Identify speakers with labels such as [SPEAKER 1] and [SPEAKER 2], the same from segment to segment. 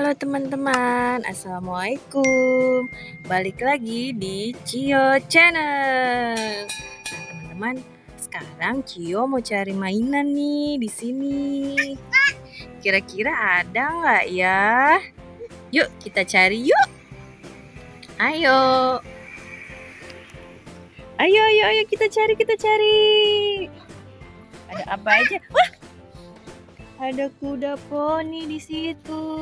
[SPEAKER 1] Halo teman-teman, assalamualaikum. Balik lagi di Cio Channel. Nah teman-teman, sekarang Cio mau cari mainan nih di sini. Kira-kira ada nggak ya? Yuk kita cari yuk. Ayo. Ayo kita cari. Ada apa aja? Wah, ada kuda poni di situ.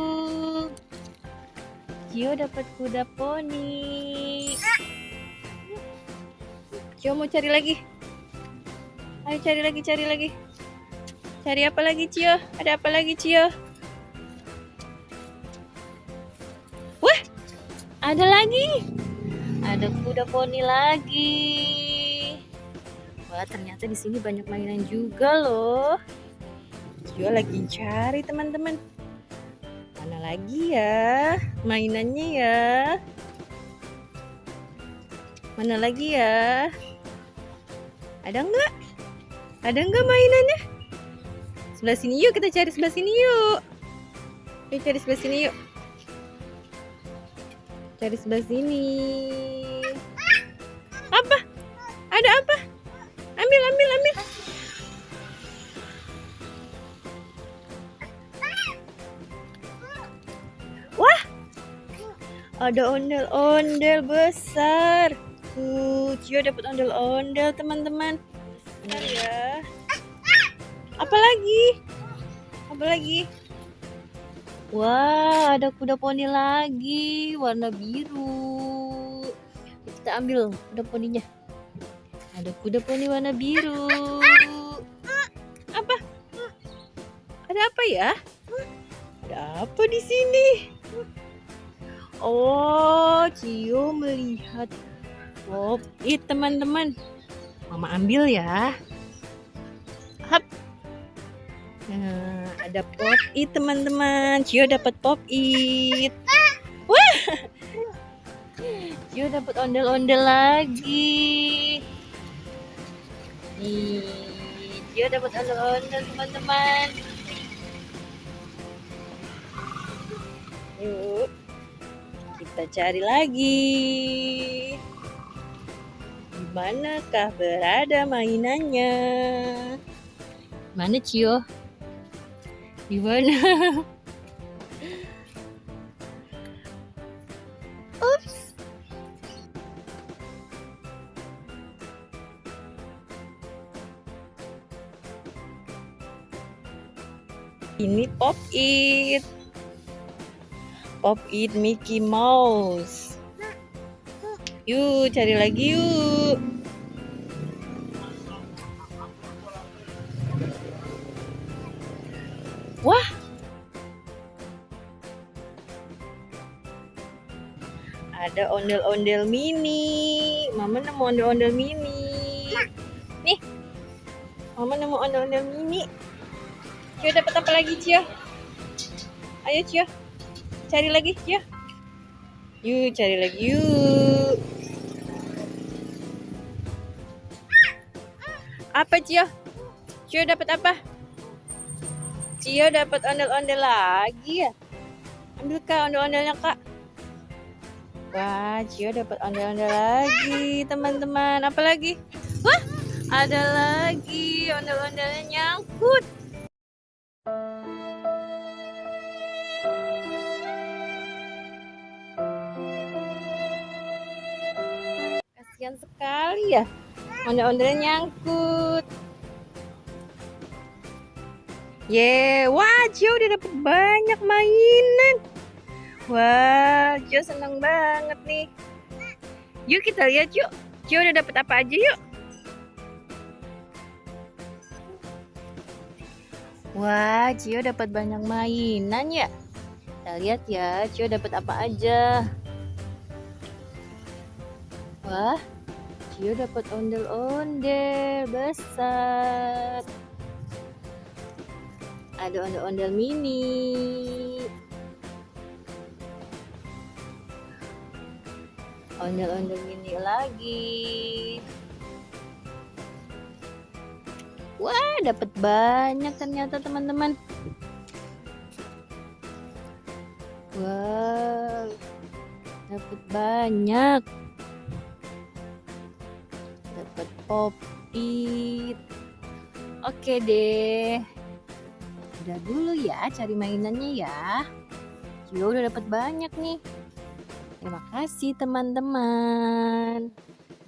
[SPEAKER 1] Cio dapat kuda poni. Cio mau cari lagi. Ayo cari lagi. Cari apa lagi Cio? Ada apa lagi Cio? Wah, ada lagi. Ada kuda poni lagi. Wah, ternyata di sini banyak mainan juga loh. Cio lagi cari teman-teman. Mana lagi ya mainannya ya? Mana lagi ya? Ada nggak mainannya? Sebelah sini yuk, kita cari sebelah sini yuk. Yuk cari sebelah sini yuk. Cari sebelah sini. Apa? Ada apa? Ambil. Wah, ada ondel-ondel besar. Cio dapat ondel-ondel teman-teman. Bentar ya. Apa lagi? Wah, ada kuda poni lagi warna biru. Kita ambil kuda poninya. Ada kuda poni warna biru. Apa? Ada apa ya? Ada apa di sini? Oh, Cio melihat Pop-It teman-teman. Mama ambil ya. Hap. Nah, ada Pop-It teman-teman. Cio dapat Pop-It. Wah, Cio dapat ondel-ondel lagi. Nih, Cio dapat ondel-ondel teman-teman. Yuk, kita cari lagi. Di manakah berada mainannya? Mana Cio? Di mana? Ups. Ini Pop-It. Pop-It Mickey Mouse. Yuk, cari lagi yuk. Wah, ada ondel-ondel mini. Mama nemu ondel-ondel mini. Nih, Mama nemu ondel-ondel mini. Cio dapat apa lagi Cio? Ayo Cio, cari lagi Cio. Yuk, cari lagi yuk. Apa Cio? Cio dapat apa? Cio dapat ondel-ondel lagi ya? Ambil Kak ondel-ondelnya Kak. Wah, Cio dapat ondel-ondel lagi teman-teman. Apa lagi? Wah, ada lagi ondel-ondelnya nyangkut. Kasihan sekali ya, ondel-ondelnya nyangkut. Wah, Cio udah dapet banyak mainan. Wah, Cio seneng banget nih. Yuk kita lihat yuk, Cio udah dapet apa aja yuk. Wah, Cio dapat banyak mainan ya. Kita lihat ya, Cio dapat apa aja. Wah, Cio dapat ondel-ondel besar. Ada ondel-ondel mini. Ondel-ondel mini lagi. Wah, dapat banyak ternyata teman-teman. Wow, dapat banyak. Dapat popit. Oke deh. Udah dulu ya cari mainannya ya. Cio udah dapat banyak nih. Terima kasih teman-teman.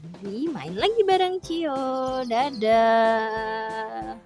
[SPEAKER 1] Nanti main lagi bareng Cio. Dadah.